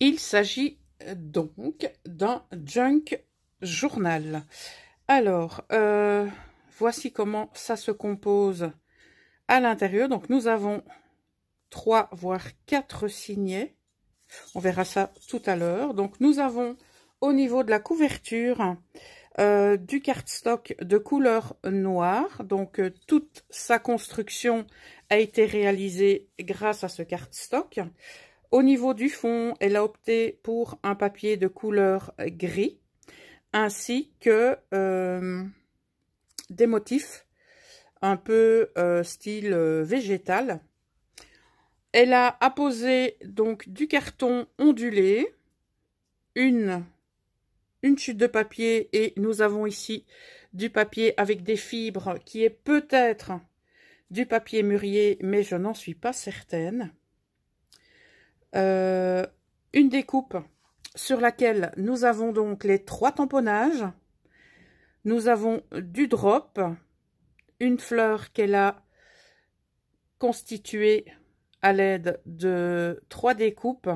Il s'agit donc d'un junk journal. Alors, voici comment ça se compose à l'intérieur. Donc, nous avons 3 voire 4 signets. On verra ça tout à l'heure. Donc, nous avons au niveau de la couverture du cardstock de couleur noire. Donc, toute sa construction a été réalisée grâce à ce cardstock. Au niveau du fond, elle a opté pour un papier de couleur gris, ainsi que des motifs un peu style végétal. Elle a apposé donc du carton ondulé, une chute de papier, et nous avons ici du papier avec des fibres qui est peut-être du papier mûrier, mais je n'en suis pas certaine. Une découpe sur laquelle nous avons donc les 3 tamponnages. Nous avons du drop, une fleur qu'elle a constituée à l'aide de 3 découpes,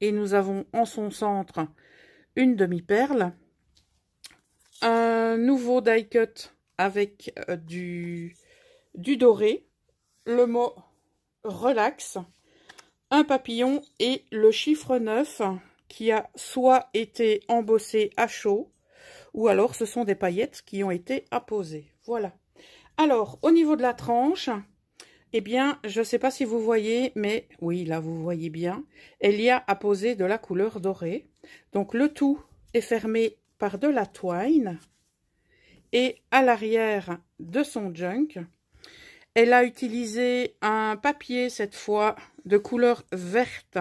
et nous avons en son centre une demi-perle, un nouveau die cut avec du doré, le mot relax, un papillon et le chiffre 9 qui a soit été embossé à chaud, ou alors ce sont des paillettes qui ont été apposées. Voilà. Alors, au niveau de la tranche, eh bien, je ne sais pas si vous voyez, mais oui, là, vous voyez bien, elle y a apposé de la couleur dorée. Donc, le tout est fermé par de la twine. Et à l'arrière de son junk, elle a utilisé un papier, cette fois, de couleur verte,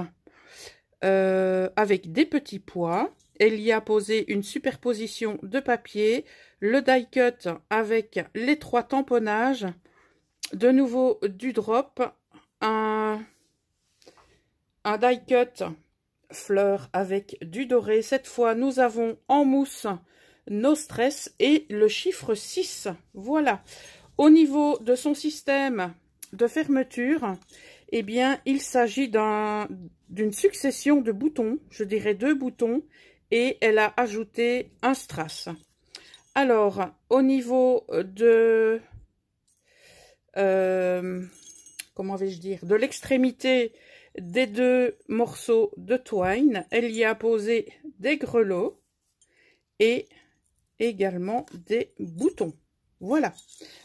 avec des petits pois. Elle y a posé une superposition de papier, le die cut avec les 3 tamponnages, de nouveau du drop, un die cut fleur avec du doré. Cette fois, nous avons en mousse No Stress et le chiffre 6. Voilà. Au niveau de son système de fermeture, eh bien, il s'agit d'une succession de boutons, je dirais 2 boutons, et elle a ajouté un strass. Alors, au niveau de, comment vais-je dire, de l'extrémité des 2 morceaux de twine, elle y a posé des grelots et également des boutons. Voilà.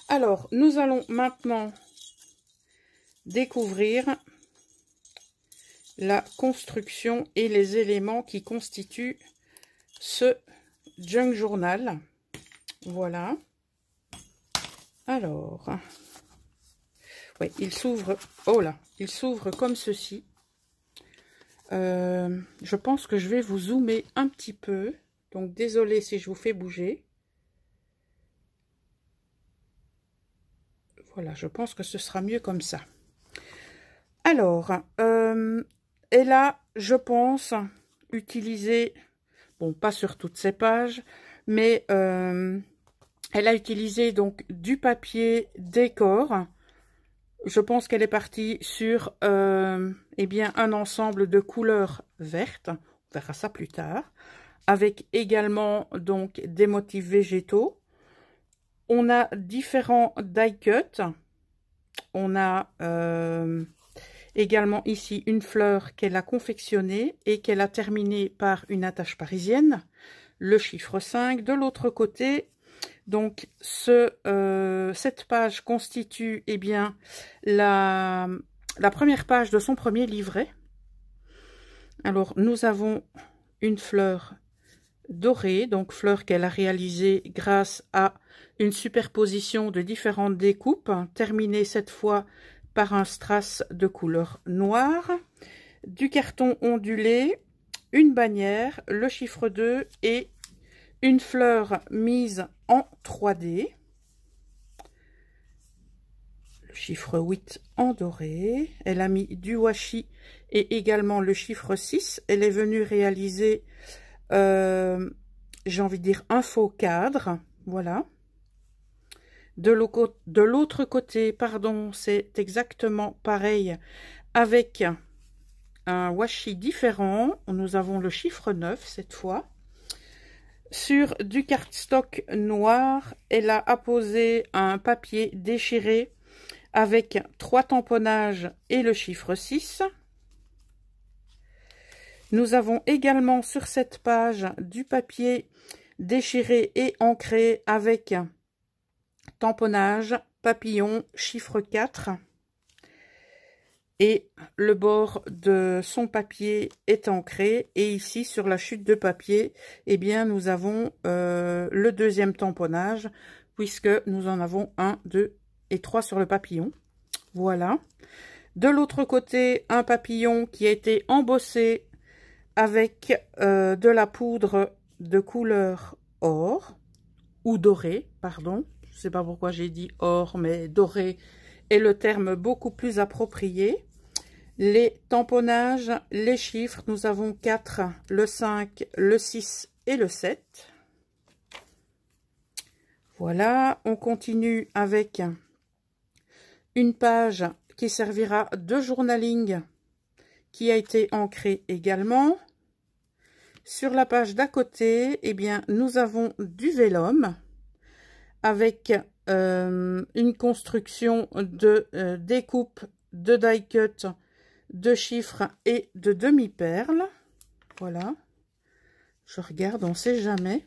Alors, nous allons maintenant découvrir la construction et les éléments qui constituent ce junk journal. Voilà. Alors, ouais, il s'ouvre. Oh là, il s'ouvre comme ceci. Je pense que je vais vous zoomer un petit peu. Donc, désolé si je vous fais bouger. Voilà, je pense que ce sera mieux comme ça. Alors, elle a, je pense, utilisé, bon, pas sur toutes ses pages, mais elle a utilisé donc du papier décor. Je pense qu'elle est partie sur eh bien, un ensemble de couleurs vertes. On verra ça plus tard. Avec également donc des motifs végétaux. On a différents die cuts. On a également ici une fleur qu'elle a confectionnée et qu'elle a terminée par une attache parisienne. Le chiffre 5. De l'autre côté, donc cette page constitue eh bien, la première page de son premier livret. Alors, nous avons une fleur dorée, donc fleur qu'elle a réalisée grâce à une superposition de différentes découpes, terminée cette fois par un strass de couleur noire, du carton ondulé, une bannière, le chiffre 2 et une fleur mise en 3D, le chiffre 8 en doré. Elle a mis du washi et également le chiffre 6. Elle est venue réaliser j'ai envie de dire un faux cadre, voilà. De l'autre côté, pardon, c'est exactement pareil avec un washi différent. Nous avons le chiffre 9 cette fois. Sur du cardstock noir, elle a apposé un papier déchiré avec 3 tamponnages et le chiffre 6. Nous avons également sur cette page du papier déchiré et ancré avec tamponnage, papillon, chiffre 4. Et le bord de son papier est ancré. Et ici, sur la chute de papier, eh bien, nous avons le deuxième tamponnage, puisque nous en avons 1, 2 et 3 sur le papillon. Voilà. De l'autre côté, un papillon qui a été embossé avec de la poudre de couleur or, ou doré, pardon. Je ne sais pas pourquoi j'ai dit or, mais doré est le terme beaucoup plus approprié. Les tamponnages, les chiffres, nous avons 4, le 5, le 6 et le 7. Voilà, on continue avec une page qui servira de journaling qui a été ancrée également. Sur la page d'à côté, eh bien, nous avons du vélum avec une construction de découpe, de die cut, de chiffres et de demi-perles. Voilà. Je regarde, on ne sait jamais.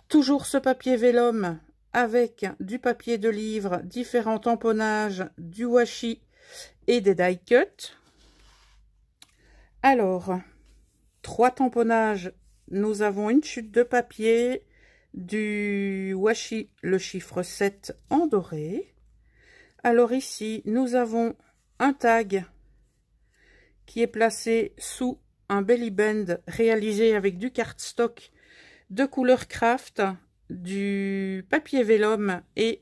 Toujours ce papier vélum avec du papier de livre, différents tamponnages, du washi et des die cut. Alors, 3 tamponnages, nous avons une chute de papier, du washi, le chiffre 7 en doré. Alors ici, nous avons un tag qui est placé sous un belly band réalisé avec du cardstock de couleur craft, du papier vélum et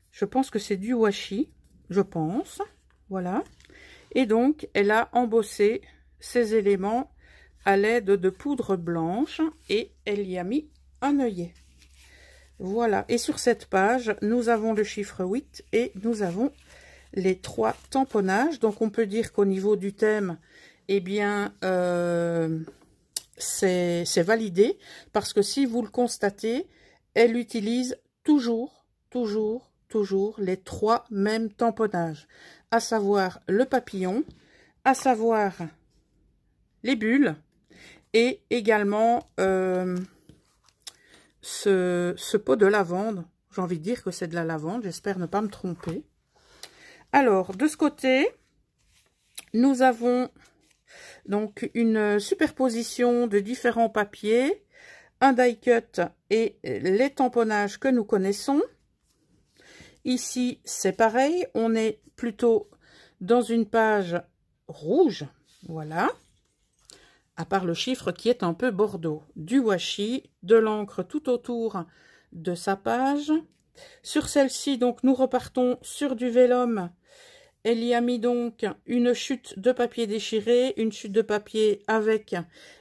je pense que c'est du washi, je pense. Voilà. Et donc, elle a embossé ces éléments à l'aide de poudre blanche et elle y a mis un œillet. Voilà. Et sur cette page, nous avons le chiffre 8 et nous avons les 3 tamponnages. Donc, on peut dire qu'au niveau du thème, eh bien, c'est validé. Parce que si vous le constatez, elle utilise toujours les 3 mêmes tamponnages. À savoir le papillon, à savoir les bulles et également ce pot de lavande. J'ai envie de dire que c'est de la lavande, j'espère ne pas me tromper. Alors, de ce côté, nous avons donc une superposition de différents papiers, un die cut et les tamponnages que nous connaissons. Ici, c'est pareil, on est plutôt dans une page rouge, voilà, à part le chiffre qui est un peu bordeaux, du washi, de l'encre tout autour de sa page. Sur celle-ci, donc, nous repartons sur du vélum. Elle y a mis donc une chute de papier déchiré, une chute de papier avec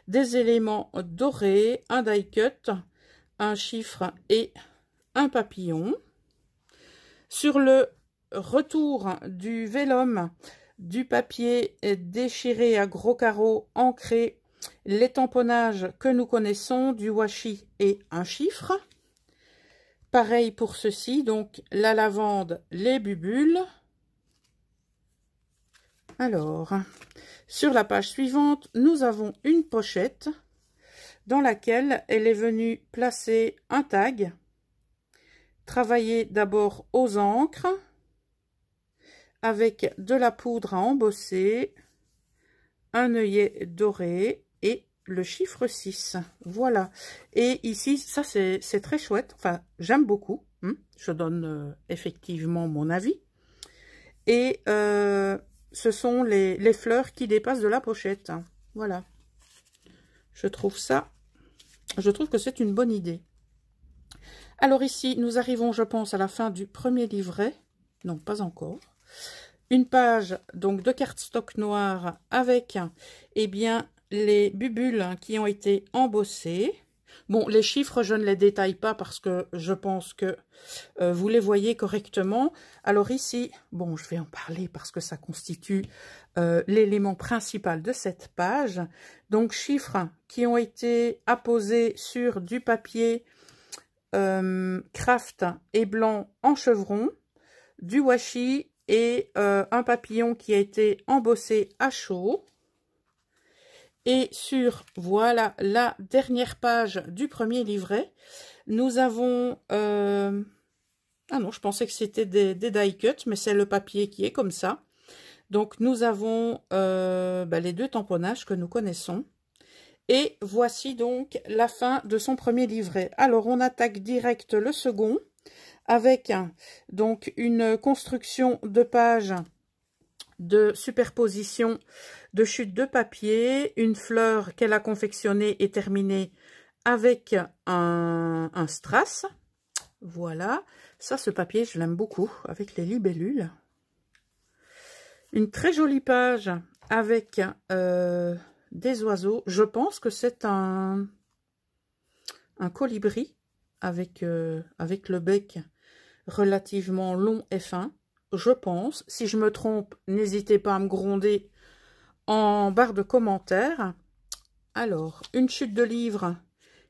des éléments dorés, un die cut, un chiffre et un papillon. Sur le retour du vélum, du papier déchiré à gros carreaux, ancré, les tamponnages que nous connaissons, du washi et un chiffre. Pareil pour ceci, donc la lavande, les bubules. Alors, sur la page suivante, nous avons une pochette dans laquelle elle est venue placer un tag. Travailler d'abord aux encres avec de la poudre à embosser, un œillet doré et le chiffre 6. Voilà. Et ici, ça c'est très chouette. Enfin, j'aime beaucoup. Je donne effectivement mon avis. Et ce sont les fleurs qui dépassent de la pochette. Voilà. Je trouve que c'est une bonne idée. Alors ici, nous arrivons, je pense, à la fin du premier livret. Non, pas encore. Une page donc de cardstock noir avec, eh bien, les bubules qui ont été embossées. Bon, les chiffres, je ne les détaille pas parce que je pense que vous les voyez correctement. Alors ici, bon, je vais en parler parce que ça constitue l'élément principal de cette page. Donc, chiffres qui ont été apposés sur du papier craft et blanc en chevron, du washi et un papillon qui a été embossé à chaud. Et sur, voilà, la dernière page du premier livret, nous avons... ah non, je pensais que c'était des die cut, mais c'est le papier qui est comme ça. Donc, nous avons les deux tamponnages que nous connaissons. Et voici donc la fin de son premier livret. Alors, on attaque direct le second avec donc une construction de pages de superposition de chute de papier, une fleur qu'elle a confectionnée et terminée avec un strass. Voilà, ça, ce papier, je l'aime beaucoup, avec les libellules. Une très jolie page avec des oiseaux. Je pense que c'est un colibri avec le bec relativement long et fin. Je pense. Si je me trompe, n'hésitez pas à me gronder en barre de commentaires. Alors, une chute de livre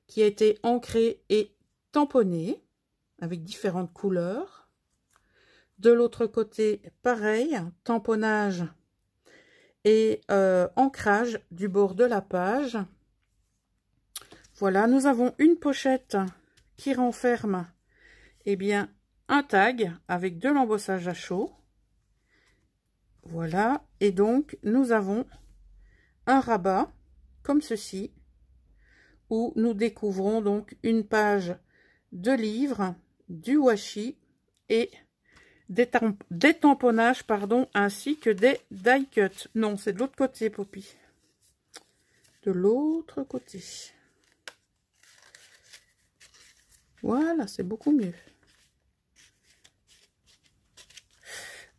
qui a été ancrée et tamponnée avec différentes couleurs. De l'autre côté, pareil, tamponnage et ancrage du bord de la page. Voilà, nous avons une pochette qui renferme un tag avec de l'embossage à chaud. Voilà, et donc nous avons un rabat comme ceci où nous découvrons donc une page de livre, du washi et des tamponnages, pardon, ainsi que des die cut. Non, c'est de l'autre côté, Poppy. De l'autre côté. Voilà, c'est beaucoup mieux.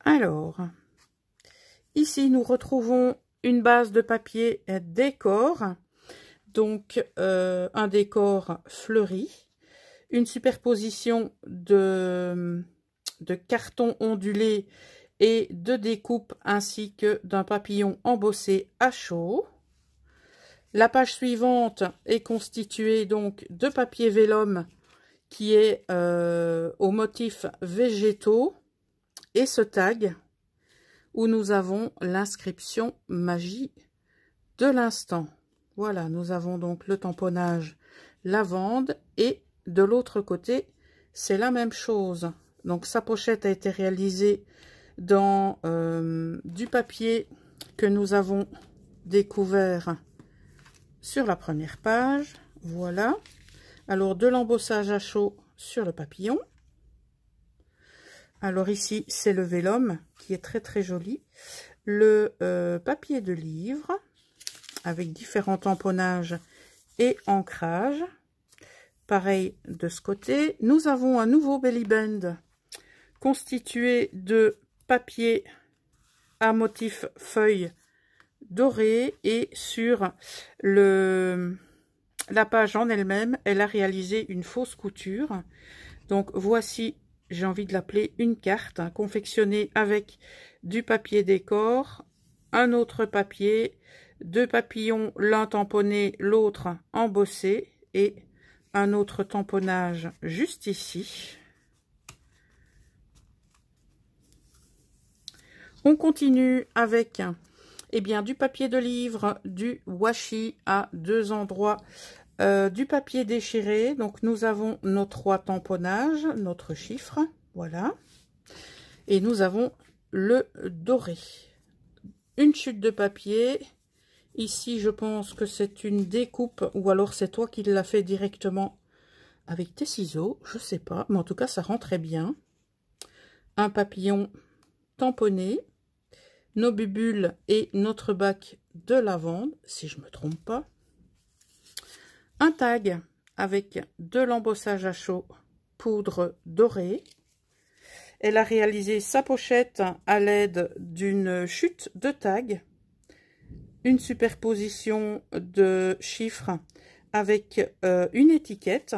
Alors, ici, nous retrouvons une base de papier décor, donc un décor fleuri, une superposition de carton ondulé et de découpe ainsi que d'un papillon embossé à chaud. La page suivante est constituée donc de papier vélum qui est au motif végétaux et ce tag où nous avons l'inscription magie de l'instant. Voilà, nous avons donc le tamponnage lavande et de l'autre côté, c'est la même chose. Donc sa pochette a été réalisée dans du papier que nous avons découvert sur la première page. Voilà. Alors de l'embossage à chaud sur le papillon. Alors ici, c'est le vélum qui est très très joli. Le papier de livre avec différents tamponnages et ancrages. Pareil de ce côté. Nous avons un nouveau belly band constitué de papier à motif feuille dorée et sur la page en elle-même, elle a réalisé une fausse couture. Donc voici, j'ai envie de l'appeler une carte confectionnée avec du papier décor, un autre papier, deux papillons, l'un tamponné, l'autre embossé et un autre tamponnage juste ici. On continue avec du papier de livre, du washi à deux endroits, du papier déchiré. Donc nous avons nos trois tamponnages, notre chiffre, voilà. Et nous avons le doré. Une chute de papier. Ici, je pense que c'est une découpe, ou alors c'est toi qui l'as fait directement avec tes ciseaux, je sais pas, mais en tout cas ça rend très bien. Un papillon tamponné, nos bubules et notre bac de lavande, si je me trompe pas. Un tag avec de l'embossage à chaud, poudre dorée. Elle a réalisé sa pochette à l'aide d'une chute de tag, une superposition de chiffres avec une étiquette,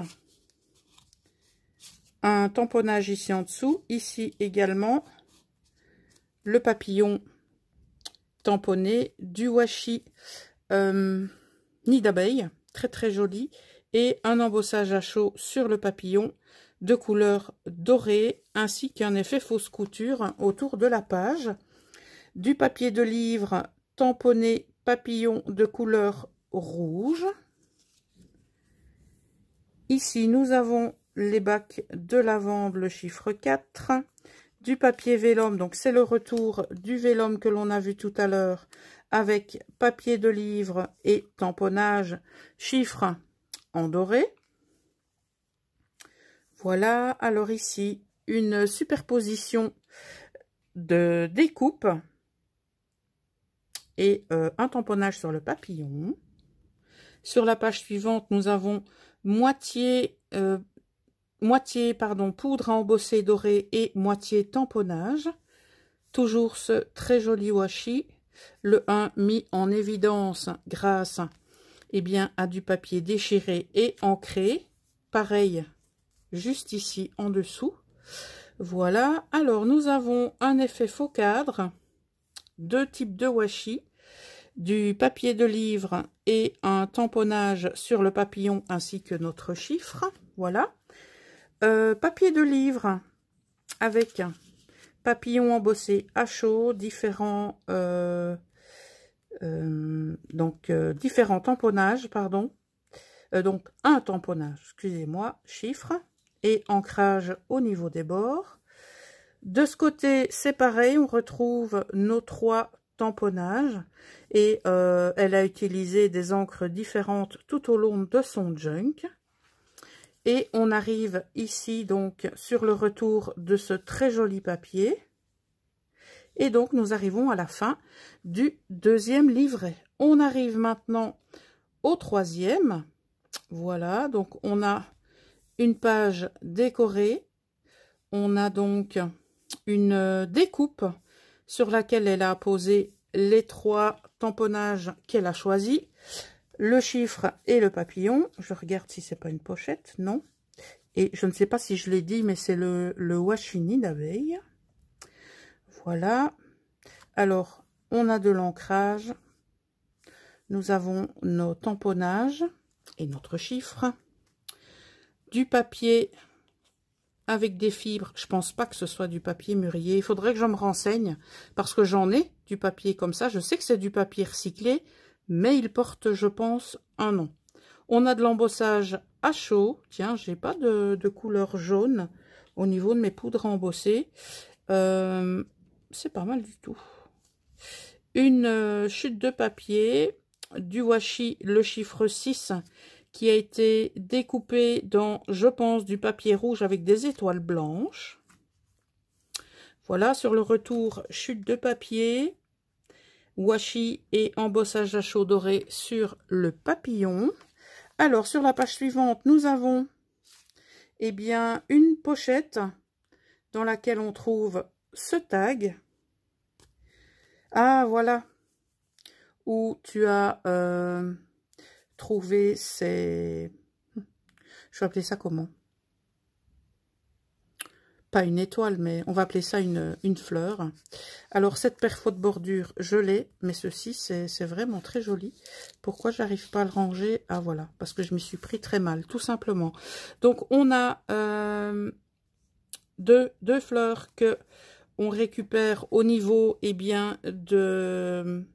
un tamponnage ici en dessous, ici également le papillon tamponné du washi nid d'abeille, très très joli, et un embossage à chaud sur le papillon de couleur dorée, ainsi qu'un effet fausse couture autour de la page. Du papier de livre tamponné papillon de couleur rouge. Ici, nous avons les bacs de lavande, le chiffre 4. Du papier vélum, donc c'est le retour du vélum que l'on a vu tout à l'heure, avec papier de livre et tamponnage, chiffre en doré. Voilà, alors ici, une superposition de découpe et un tamponnage sur le papillon. Sur la page suivante, nous avons moitié poudre à embosser dorée et moitié tamponnage. Toujours ce très joli washi, le 1 mis en évidence grâce à du papier déchiré et ancré. Pareil, juste ici en dessous. Voilà, alors nous avons un effet faux cadre, deux types de washi, du papier de livre et un tamponnage sur le papillon ainsi que notre chiffre. Voilà. Papier de livre avec papillon embossé à chaud, différents tamponnages, pardon. Donc un tamponnage, excusez-moi, chiffre et ancrage au niveau des bords. De ce côté, c'est pareil, on retrouve nos 3 tamponnages et elle a utilisé des encres différentes tout au long de son junk. Et on arrive ici donc sur le retour de ce très joli papier. Et donc nous arrivons à la fin du deuxième livret. On arrive maintenant au troisième. Voilà, donc on a une page décorée. On a donc une découpe sur laquelle elle a posé les 3 tamponnages qu'elle a choisis. Le chiffre et le papillon. Je regarde si c'est pas une pochette. Non. Et je ne sais pas si je l'ai dit, mais c'est le washi nid d'abeille. Voilà. Alors, on a de l'ancrage. Nous avons nos tamponnages et notre chiffre. Du papier avec des fibres. Je pense pas que ce soit du papier mûrier. Il faudrait que je me renseigne parce que j'en ai du papier comme ça. Je sais que c'est du papier recyclé, mais il porte, je pense, un nom. On a de l'embossage à chaud. Tiens, j'ai pas de couleur jaune au niveau de mes poudres à embosser. C'est pas mal du tout. Une chute de papier, du washi, le chiffre 6, qui a été découpé dans, je pense, du papier rouge avec des étoiles blanches. Voilà, sur le retour, chute de papier, washi et embossage à chaud doré sur le papillon. Alors, sur la page suivante, nous avons une pochette dans laquelle on trouve ce tag. Ah, voilà, où tu as trouvé ces... Je vais appeler ça comment? Pas une étoile, mais on va appeler ça une fleur. Alors, cette perfo de bordure, je l'ai, mais ceci, c'est vraiment très joli. Pourquoi j'arrive pas à le ranger? Ah, voilà, parce que je m'y suis pris très mal, tout simplement. Donc, on a deux fleurs que on récupère au niveau de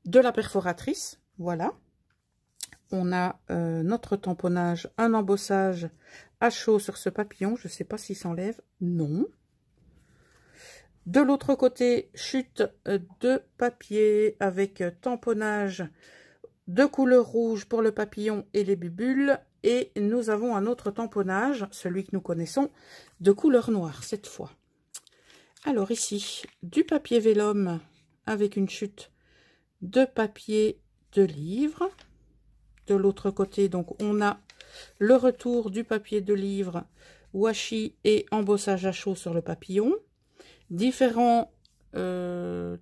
la perforatrice. Voilà. On a notre tamponnage, un embossage à chaud sur ce papillon. Je ne sais pas s'il s'enlève. Non. De l'autre côté, chute de papier avec tamponnage de couleur rouge pour le papillon et les bubules. Et nous avons un autre tamponnage, celui que nous connaissons, de couleur noire cette fois. Alors ici, du papier vélum avec une chute de papier de livre. De l'autre côté, donc, on a le retour du papier de livre, washi et embossage à chaud sur le papillon. Différents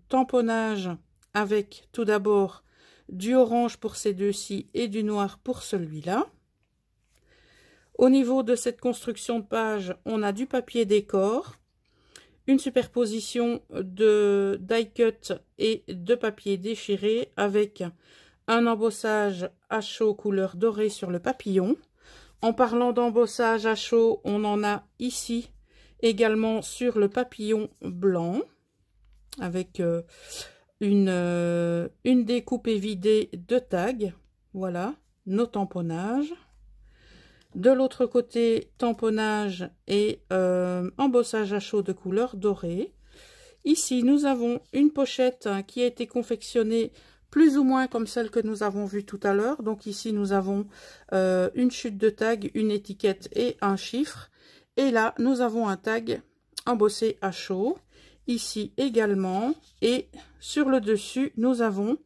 tamponnages avec tout d'abord du orange pour ces deux-ci et du noir pour celui-là. Au niveau de cette construction de page, on a du papier décor, une superposition de die cut et de papier déchiré avec un embossage à chaud couleur dorée sur le papillon. En parlant d'embossage à chaud, on en a ici également sur le papillon blanc avec une découpe évidée de tags. Voilà, nos tamponnages. De l'autre côté, tamponnage et embossage à chaud de couleur dorée. Ici, nous avons une pochette qui a été confectionnée plus ou moins comme celle que nous avons vue tout à l'heure. Donc ici, nous avons une chute de tag, une étiquette et un chiffre. Et là, nous avons un tag embossé à chaud. Ici également. Et sur le dessus, nous avons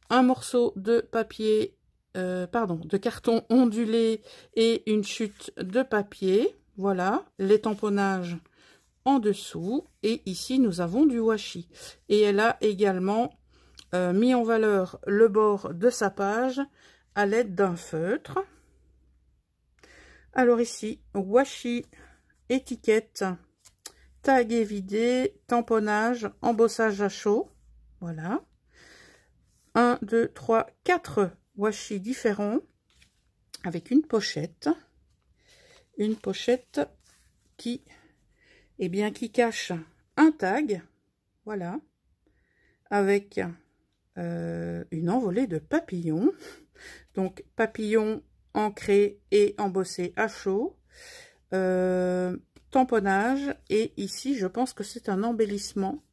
un morceau de papier de carton ondulé et une chute de papier. Voilà, les tamponnages en dessous. Et ici, nous avons du washi. Et elle a également mis en valeur le bord de sa page à l'aide d'un feutre. Alors ici, washi, étiquette, tag évidé, tamponnage, embossage à chaud. Voilà. 1, 2, 3, 4 washi différents avec une pochette qui qui cache un tag, voilà, avec une envolée de papillons, donc papillons ancrés et embossés à chaud, tamponnage, et ici je pense que c'est un embellissement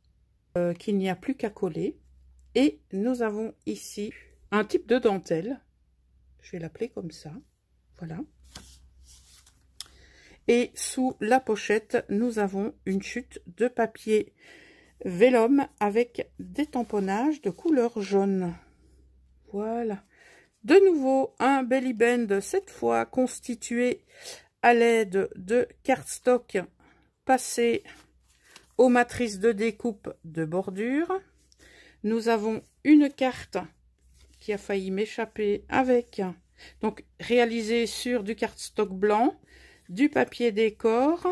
qu'il n'y a plus qu'à coller. Et nous avons ici un type de dentelle, je vais l'appeler comme ça, voilà. Et sous la pochette, nous avons une chute de papier vélum avec des tamponnages de couleur jaune. Voilà. De nouveau, un belly band, cette fois constitué à l'aide de cardstock passé aux matrices de découpe de bordure. Nous avons une carte qui a failli m'échapper avec, donc réalisée sur du cardstock blanc, du papier décor,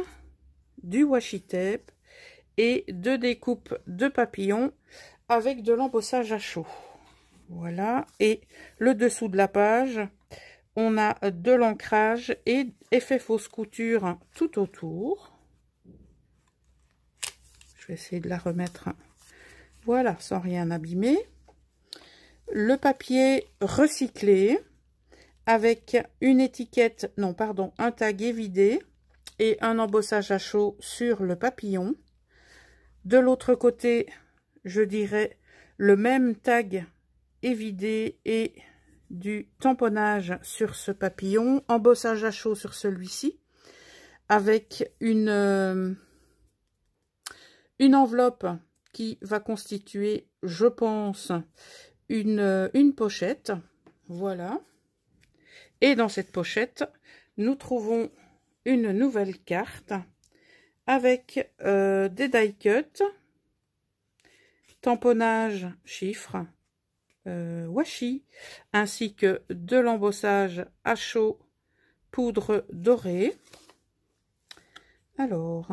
du washi tape et de découpe de papillons avec de l'embossage à chaud. Voilà, et le dessous de la page, on a de l'ancrage et effet fausse couture tout autour. Je vais essayer de la remettre, voilà, sans rien abîmer. Le papier recyclé avec une étiquette, non pardon, un tag évidé et un embossage à chaud sur le papillon. De l'autre côté, je dirais le même tag évidé et du tamponnage sur ce papillon, embossage à chaud sur celui-ci, avec une enveloppe qui va constituer, je pense, une pochette. Voilà. Et dans cette pochette, nous trouvons une nouvelle carte avec des die cut, tamponnage, chiffres, washi, ainsi que de l'embossage à chaud, poudre dorée. Alors,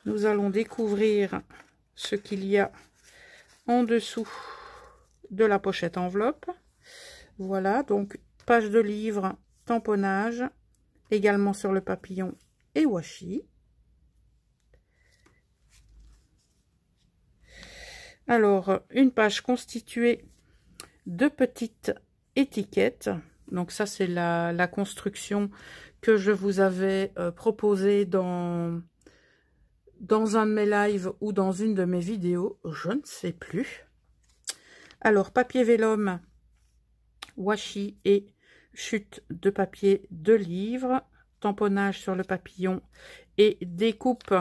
nous allons découvrir ce qu'il y a en dessous de la pochette enveloppe. Voilà, donc page de livre, tamponnage, également sur le papillon et washi. Alors, une page constituée de petites étiquettes. Donc ça, c'est la construction que je vous avais proposée dans un de mes lives ou dans une de mes vidéos, je ne sais plus. Alors, papier vélum, washi et chute de papier de livre, tamponnage sur le papillon et découpe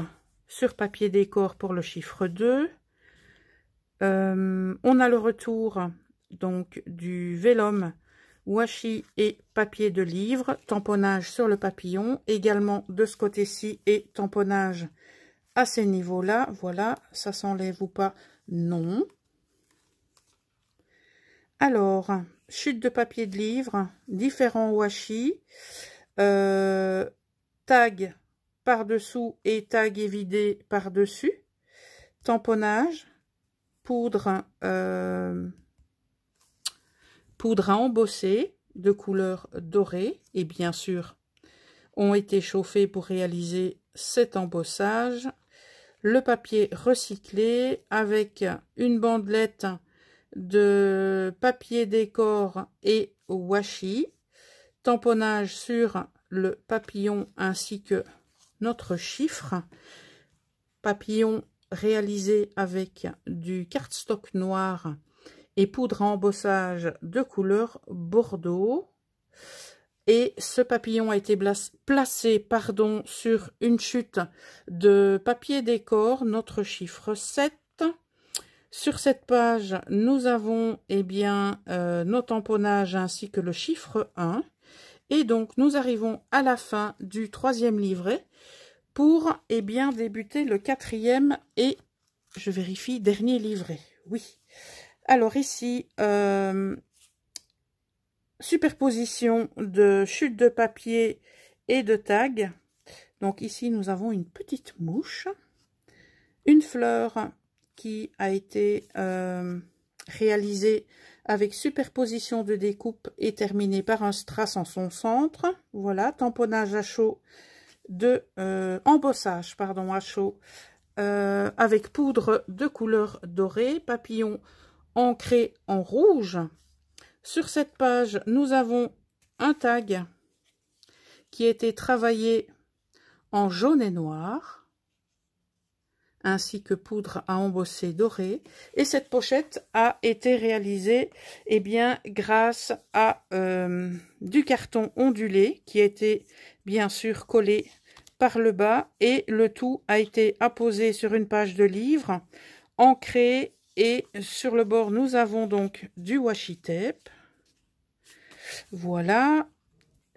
sur papier décor pour le chiffre 2. On a le retour donc du vélum, washi et papier de livre, tamponnage sur le papillon, également de ce côté-ci et tamponnage à ces niveaux-là. Voilà, ça s'enlève ou pas? Non. Alors, chute de papier de livre, différents washi, tag par-dessous et tag évidé par-dessus, tamponnage, poudre à embosser de couleur dorée et bien sûr ont été chauffés pour réaliser cet embossage. Le papier recyclé avec une bandelette de papier décor et washi, tamponnage sur le papillon ainsi que notre chiffre, papillon réalisé avec du cardstock noir et poudre à embossage de couleur bordeaux. Et ce papillon a été placé sur une chute de papier décor, notre chiffre 7. Sur cette page, nous avons nos tamponnages ainsi que le chiffre 1. Et donc, nous arrivons à la fin du 3e livret pour débuter le 4e et, je vérifie, dernier livret. Oui. Alors ici, superposition de chute de papier et de tag. Donc ici, nous avons une petite mouche, une fleur qui a été réalisée avec superposition de découpe et terminée par un strass en son centre. Voilà, tamponnage à chaud embossage à chaud avec poudre de couleur dorée, papillon ancré en rouge. Sur cette page, nous avons un tag qui a été travaillé en jaune et noir, ainsi que poudre à embosser dorée. Et cette pochette a été réalisée grâce à du carton ondulé qui a été bien sûr collé par le bas. Et le tout a été apposé sur une page de livre, ancré. Et sur le bord, nous avons donc du washi tape. Voilà.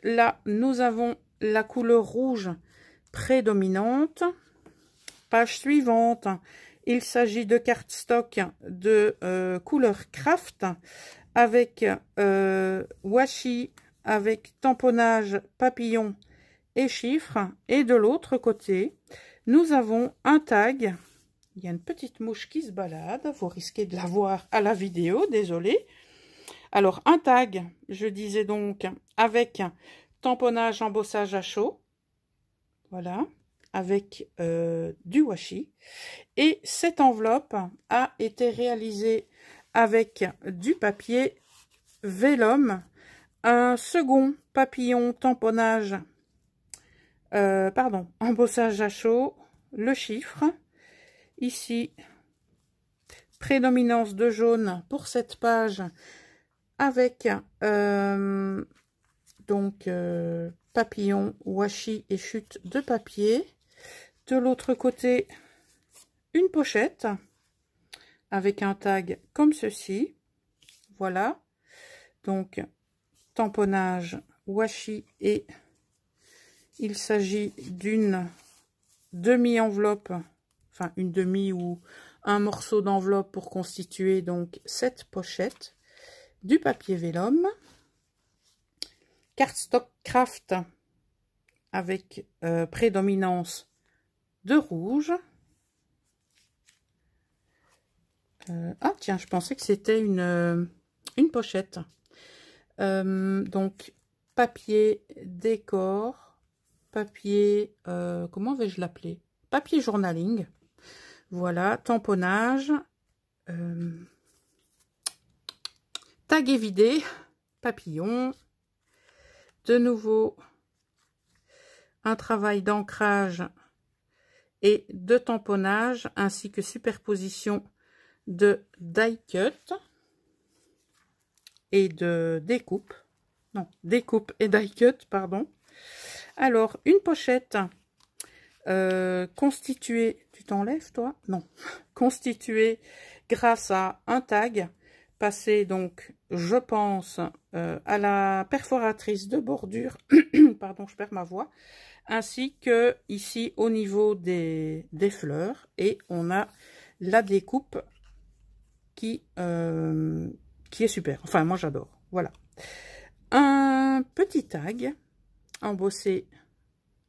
Là, nous avons la couleur rouge prédominante. Page suivante, il s'agit de cardstock de couleur craft avec washi, avec tamponnage papillon et chiffres. Et de l'autre côté, nous avons un tag. Il y a une petite mouche qui se balade, vous risquez de la voir à la vidéo, désolé. Alors, un tag, je disais donc, avec tamponnage embossage à chaud. Voilà, avec du washi. Et cette enveloppe a été réalisée avec du papier vélum, un second papillon tamponnage, embossage à chaud, le chiffre. Ici, prédominance de jaune pour cette page avec papillon, washi et chute de papier. De l'autre côté, une pochette avec un tag comme ceci. Voilà. Donc, tamponnage, washi et il s'agit d'une demi-enveloppe, enfin une demi ou un morceau d'enveloppe pour constituer donc cette pochette, du papier vélum, cardstock craft avec prédominance de rouge. Ah tiens, je pensais que c'était une pochette. Donc papier décor, papier, comment vais-je l'appeler? Papier journaling. Voilà, tamponnage, tag évidé, papillon, de nouveau un travail d'ancrage et de tamponnage ainsi que superposition de die cut et de découpe. Non, découpe et die cut, pardon. Alors, une pochette constituée, tu t'enlèves toi? Non, constituée grâce à un tag passé donc, je pense, à la perforatrice de bordure, pardon, je perds ma voix, ainsi que ici au niveau des fleurs, et on a la découpe qui qui est super. Enfin, moi, j'adore. Voilà. Un petit tag embossé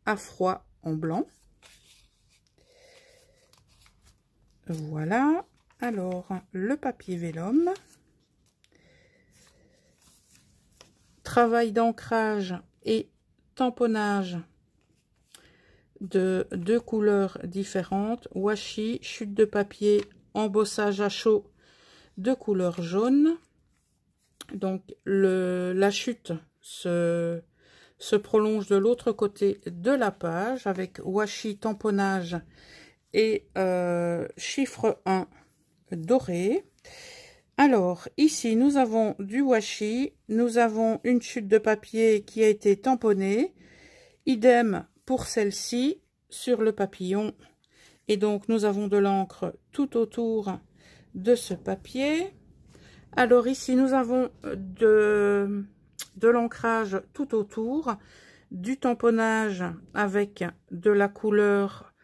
à froid en blanc. Voilà. Alors, le papier vélum. Travail d'ancrage et tamponnage de deux couleurs différentes. Washi, chute de papier, embossage à chaud de couleur jaune. Donc, la chute se prolonge de l'autre côté de la page avec washi, tamponnage et chiffre 1 doré. Alors, ici, nous avons du washi, nous avons une chute de papier qui a été tamponnée, idem pour celle-ci sur le papillon. Et donc, nous avons de l'encre tout autour de ce papier. Alors, ici, nous avons de l'ancrage tout autour, du tamponnage avec de la couleur,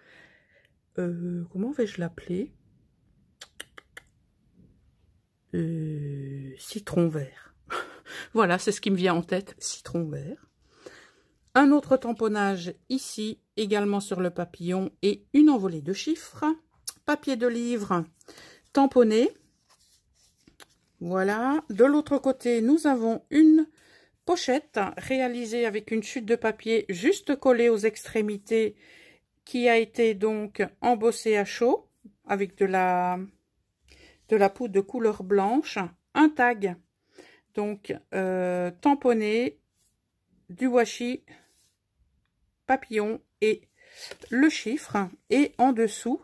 comment vais-je l'appeler? Citron vert. Voilà, c'est ce qui me vient en tête, citron vert. Un autre tamponnage ici, également sur le papillon, et une envolée de chiffres. Papier de livre tamponné. Voilà. De l'autre côté, nous avons une pochette réalisée avec une chute de papier juste collée aux extrémités qui a été donc embossée à chaud avec de la poudre de couleur blanche, un tag donc tamponné, du washi, papillon et le chiffre. Et en dessous,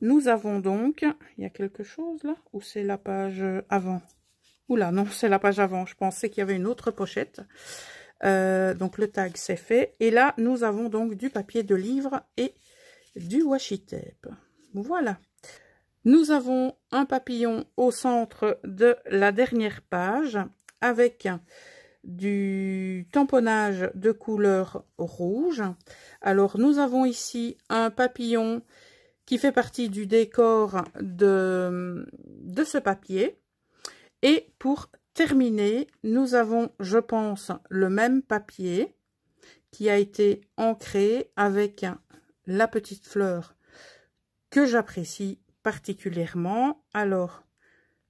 nous avons donc, il y a quelque chose là, ou c'est la page avant? Oula, non, c'est la page avant, je pensais qu'il y avait une autre pochette. Donc le tag c'est fait. Et là, nous avons donc du papier de livre et du washi tape. Voilà. Nous avons un papillon au centre de la dernière page avec du tamponnage de couleur rouge. Alors, nous avons ici un papillon qui fait partie du décor de ce papier. Et pour terminer, nous avons, je pense, le même papier qui a été ancré avec la petite fleur que j'apprécie particulièrement. Alors,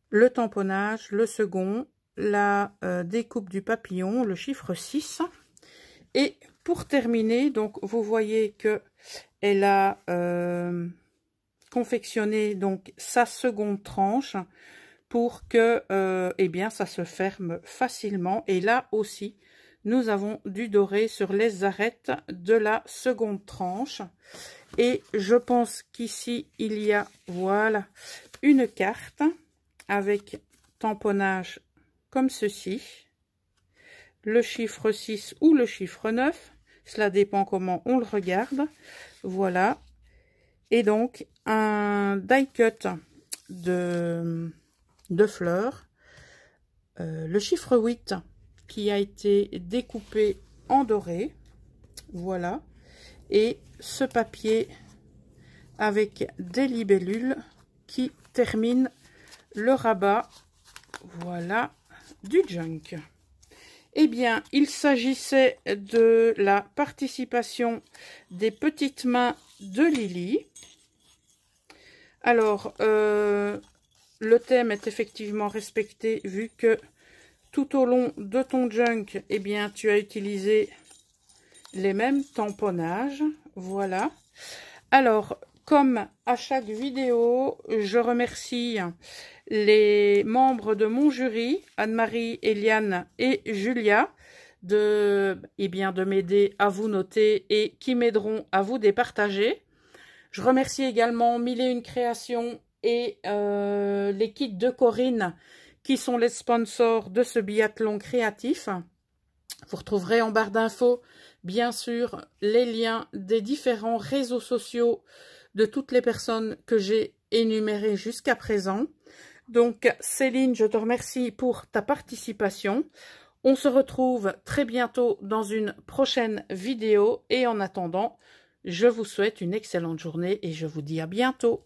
le tamponnage, le second, la découpe du papillon, le chiffre 6. Et pour terminer, donc vous voyez que elle a confectionné donc sa seconde tranche pour que eh bien ça se ferme facilement. Et là aussi, nous avons du doré sur les arêtes de la seconde tranche. Et je pense qu'ici, il y a, voilà, une carte avec tamponnage comme ceci. Le chiffre 6 ou le chiffre 9. Cela dépend comment on le regarde. Voilà. Et donc, un die cut de fleurs. Le chiffre 8 qui a été découpé en doré. Voilà. Et ce papier avec des libellules qui termine le rabat, voilà, du junk. Eh bien, il s'agissait de la participation des petites mains de Lily. Alors, le thème est effectivement respecté vu que tout au long de ton junk, eh bien, tu as utilisé les mêmes tamponnages. Voilà. Alors, comme à chaque vidéo, je remercie les membres de mon jury, Anne-Marie, Eliane et Julia, de m'aider à vous noter et qui m'aideront à vous départager. Je remercie également 1001 Créations et les kits de Corinne qui sont les sponsors de ce biathlon créatif. Vous retrouverez en barre d'infos, bien sûr, les liens des différents réseaux sociaux de toutes les personnes que j'ai énumérées jusqu'à présent. Donc, Céline, je te remercie pour ta participation. On se retrouve très bientôt dans une prochaine vidéo. Et en attendant, je vous souhaite une excellente journée et je vous dis à bientôt.